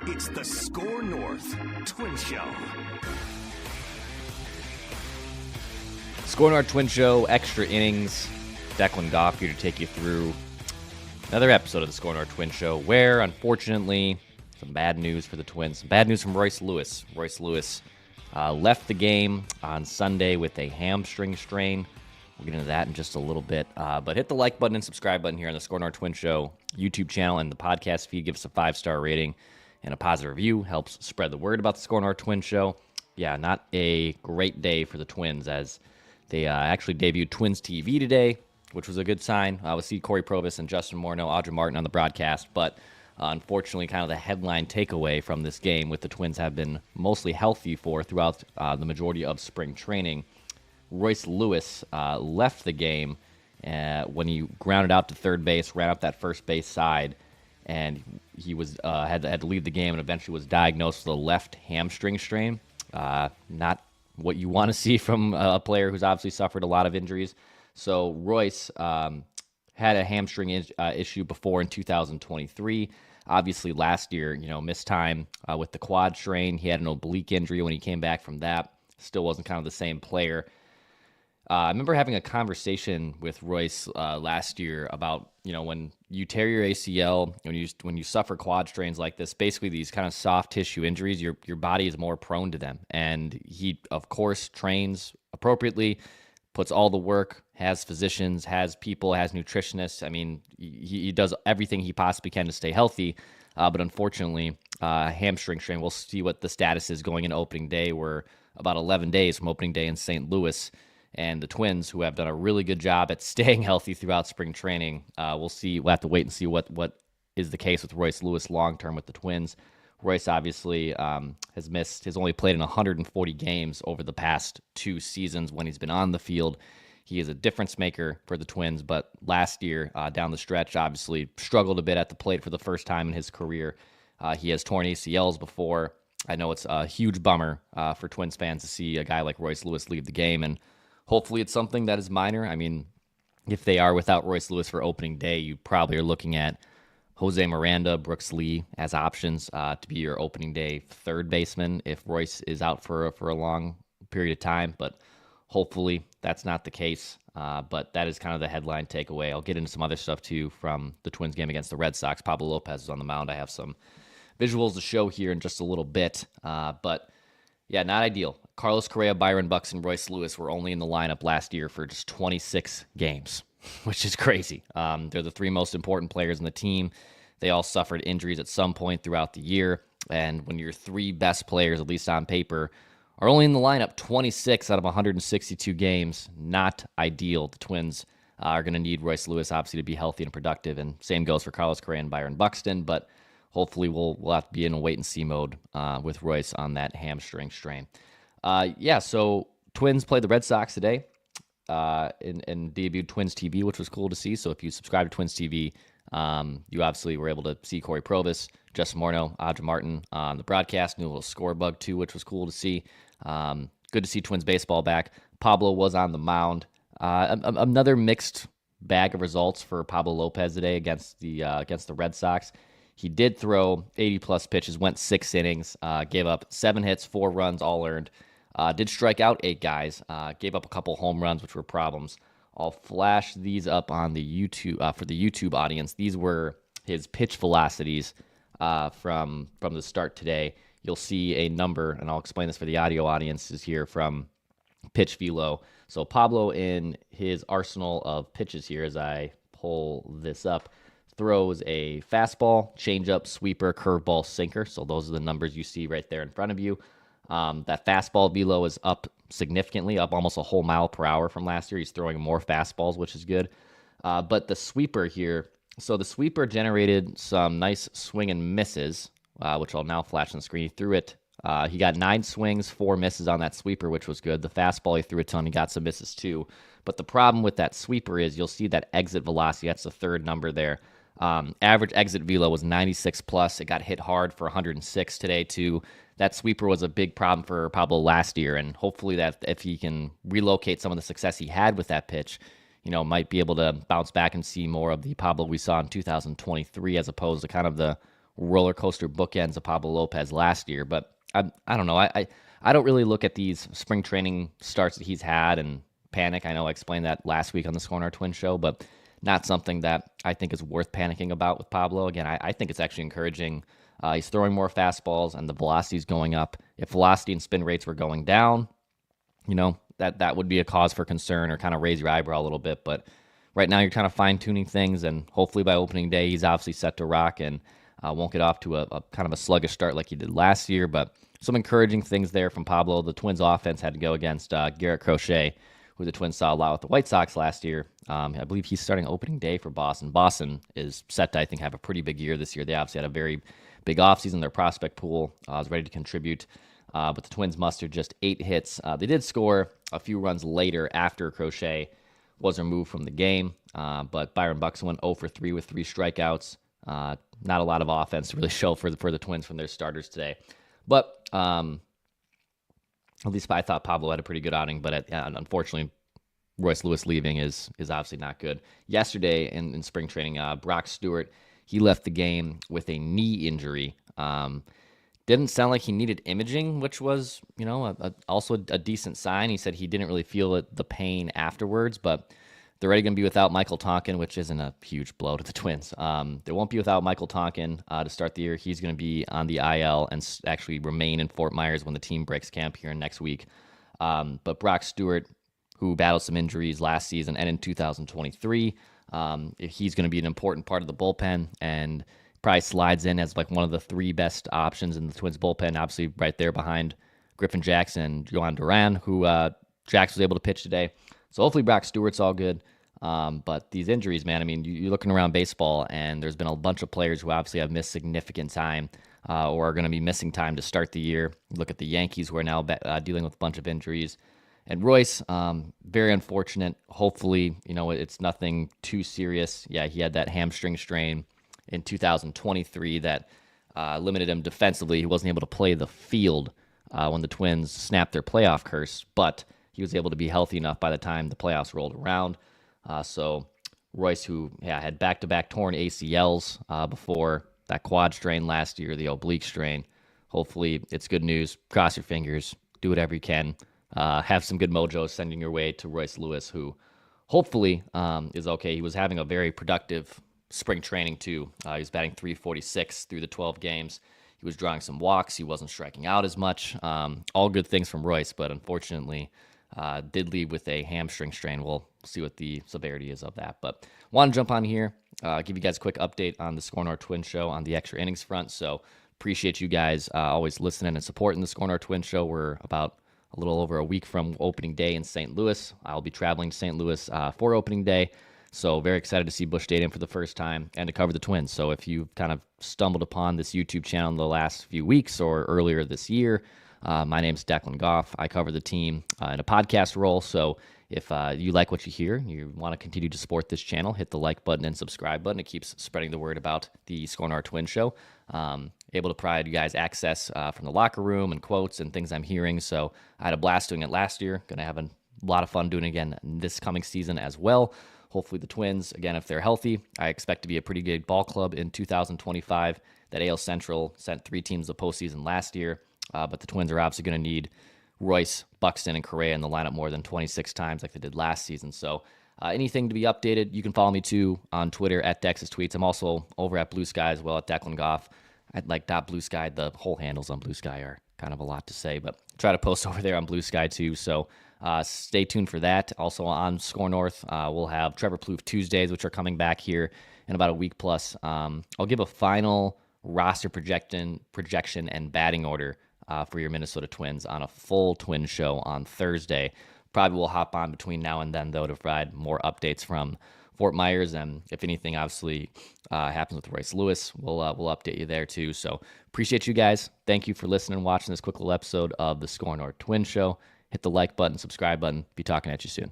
It's the SKOR North Twins Show. SKOR North Twins Show, extra innings. Declan Goff here to take you through another episode of the SKOR North Twins Show, where, unfortunately, some bad news for the Twins. Some bad news from Royce Lewis. Royce Lewis left the game on Sunday with a hamstring strain. We'll get into that in just a little bit. But hit the like button and subscribe button here on the SKOR North Twins Show YouTube channel and the podcast feed. Give us a 5-star rating and a positive review. Helps spread the word about the SKOR North Twins Show. Yeah, not a great day for the Twins as they actually debuted Twins TV today, which was a good sign. We'll see Corey Provis and Justin Morneau, Audra Martin on the broadcast. But unfortunately, kind of the headline takeaway from this game, with the Twins have been mostly healthy for throughout the majority of spring training. Royce Lewis left the game when he grounded out to third base, ran up that first base side, and he was had to leave the game and eventually was diagnosed with a left hamstring strain. Not what you want to see from a player who's obviously suffered a lot of injuries. So Royce had a hamstring issue before in 2023. Obviously last year, missed time with the quad strain. He had an oblique injury when he came back from that. Still wasn't kind of the same player. I remember having a conversation with Royce last year about, when you tear your ACL, when you suffer quad strains like this, basically these kind of soft tissue injuries, your body is more prone to them. And he, of course, trains appropriately, puts all the work, has physicians, has people, has nutritionists. I mean, he does everything he possibly can to stay healthy. But unfortunately, hamstring strain, we'll see what the status is going into opening day. We're about 11 days from opening day in St. Louis. And the Twins, who have done a really good job at staying healthy throughout spring training, we'll see. We'll have to wait and see what is the case with Royce Lewis long-term with the Twins. Royce obviously has only played in 140 games over the past 2 seasons when he's been on the field. He is a difference maker for the Twins, but last year down the stretch, obviously struggled a bit at the plate for the first time in his career. He has torn ACLs before. I know it's a huge bummer for Twins fans to see a guy like Royce Lewis leave the game, and hopefully it's something that is minor. I mean, if they are without Royce Lewis for opening day, you probably are looking at Jose Miranda, Brooks Lee as options to be your opening day third baseman if Royce is out for a long period of time. But hopefully that's not the case. But that is kind of the headline takeaway. I'll get into some other stuff too from the Twins game against the Red Sox. Pablo Lopez is on the mound. I have some visuals to show here in just a little bit. But yeah, not ideal. Carlos Correa, Byron Buxton, Royce Lewis were only in the lineup last year for just 26 games, which is crazy. They're the 3 most important players in the team. They all suffered injuries at some point throughout the year. And when your 3 best players, at least on paper, are only in the lineup 26 out of 162 games, not ideal. The Twins are going to need Royce Lewis, obviously, to be healthy and productive. And same goes for Carlos Correa and Byron Buxton. But hopefully we'll have to be in a wait-and-see mode with Royce on that hamstring strain. So Twins played the Red Sox today and debuted Twins TV, which was cool to see. So if you subscribe to Twins TV, you obviously were able to see Corey Provis, Justin Morneau, Audra Martin on the broadcast, new little score bug too, which was cool to see. Good to see Twins baseball back. Pablo was on the mound. Another mixed bag of results for Pablo Lopez today against the Red Sox. He did throw 80-plus pitches, went 6 innings, gave up 7 hits, 4 runs, all earned. Did strike out 8 guys, gave up a couple home runs, which were problems. I'll flash these up on the YouTube for the YouTube audience. These were his pitch velocities from the start today. You'll see a number, and I'll explain this for the audio audiences here from Pitch Velo. So Pablo, in his arsenal of pitches here, as I pull this up, throws a fastball, changeup, sweeper, curveball, sinker. So those are the numbers you see right there in front of you. That fastball velo is up significantly, up almost a whole mile per hour from last year. He's throwing more fastballs, which is good. But the sweeper here, so the sweeper generated some nice swing and misses, which I'll now flash on the screen. He threw it. He got 9 swings, 4 misses on that sweeper, which was good. The fastball, he threw a ton. He got some misses too. But the problem with that sweeper is you'll see that exit velocity. That's the third number there. Average exit velo was 96 plus. It got hit hard for 106 today too. That sweeper was a big problem for Pablo last year, and hopefully that if he can relocate some of the success he had with that pitch, might be able to bounce back and see more of the Pablo we saw in 2023 as opposed to kind of the roller coaster bookends of Pablo Lopez last year. But I don't know. I don't really look at these spring training starts that he's had and panic. I know I explained that last week on the SKOR North Twins Show, but not something that I think is worth panicking about with Pablo. Again, I think it's actually encouraging. He's throwing more fastballs and the velocity is going up. If velocity and spin rates were going down, that would be a cause for concern or kind of raise your eyebrow a little bit. But right now you're kind of fine-tuning things, and hopefully by opening day he's obviously set to rock and won't get off to a kind of a sluggish start like he did last year. But some encouraging things there from Pablo. The Twins offense had to go against Garrett Crochet, who the Twins saw a lot with the White Sox last year. I believe he's starting opening day for Boston. Boston is set to, I think, have a pretty big year this year. They obviously had a very big offseason. Their prospect pool is ready to contribute. But the Twins mustered just 8 hits. They did score a few runs later after Crochet was removed from the game. But Byron Buxton went 0 for 3 with 3 strikeouts. Not a lot of offense to really show for the Twins from their starters today. But at least I thought Pablo had a pretty good outing. But unfortunately, Royce Lewis leaving is obviously not good. Yesterday in spring training, Brock Stewart, he left the game with a knee injury. Didn't sound like he needed imaging, which was, also a decent sign. He said he didn't really feel the pain afterwards, but they're already going to be without Michael Tonkin, which isn't a huge blow to the Twins. They won't be without Michael Tonkin to start the year. He's going to be on the IL and actually remain in Fort Myers when the team breaks camp here next week. But Brock Stewart, who battled some injuries last season and in 2023, he's going to be an important part of the bullpen and probably slides in as like one of the 3 best options in the Twins bullpen, obviously right there behind Griffin Jackson and Johan Duran, who Jax was able to pitch today. So hopefully Brock Stewart's all good. But these injuries, man, I mean, you're looking around baseball and there's been a bunch of players who obviously have missed significant time or are going to be missing time to start the year. Look at the Yankees, who are now dealing with a bunch of injuries. And Royce, very unfortunate. Hopefully, it's nothing too serious. Yeah, he had that hamstring strain in 2023 that limited him defensively. He wasn't able to play the field when the Twins snapped their playoff curse, but he was able to be healthy enough by the time the playoffs rolled around. So Royce, who had back-to-back torn ACLs before that quad strain last year, the oblique strain. Hopefully it's good news. Cross your fingers. Do whatever you can. Have some good mojo sending your way to Royce Lewis, who hopefully is okay. He was having a very productive spring training too. He was batting .346 through the 12 games. He was drawing some walks. He wasn't striking out as much. All good things from Royce, but unfortunately did leave with a hamstring strain. We'll see what the severity is of that. But want to jump on here, give you guys a quick update on the SKOR North Twins Show on the extra innings front. So appreciate you guys always listening and supporting the SKOR North Twins Show. We're about a little over a week from opening day in St. Louis. I'll be traveling to St. Louis for opening day. So very excited to see Busch Stadium for the first time and to cover the Twins. So if you've kind of stumbled upon this YouTube channel in the last few weeks or earlier this year, my name's Declan Goff. I cover the team in a podcast role. So if you like what you hear, you want to continue to support this channel, hit the like button and subscribe button. It keeps spreading the word about the SKOR North Twins Show. Able to provide you guys access from the locker room and quotes and things I'm hearing. So I had a blast doing it last year. Going to have a lot of fun doing it again this coming season as well. Hopefully the Twins, again, if they're healthy, I expect to be a pretty good ball club in 2025. That AL Central sent 3 teams to the postseason last year, but the Twins are obviously going to need Royce, Buxton, and Correa in the lineup more than 26 times like they did last season. So anything to be updated, you can follow me too on Twitter at Dex's Tweets. I'm also over at Blue Sky as well at Declan Goff. I'd like Blue Sky. The whole handles on Blue Sky are kind of a lot to say, but try to post over there on Blue Sky too. So stay tuned for that. Also on SKOR North, we'll have Trevor Plouffe Tuesdays, which are coming back here in about a week plus. I'll give a final roster projection and batting order for your Minnesota Twins on a full Twins show on Thursday. Probably will hop on between now and then, though, to provide more updates from Fort Myers, and if anything obviously happens with Royce Lewis, we'll update you there too. So appreciate you guys. Thank you for listening and watching this quick little episode of the SKOR North Twins Show. Hit the like button, subscribe button. Be talking at you soon.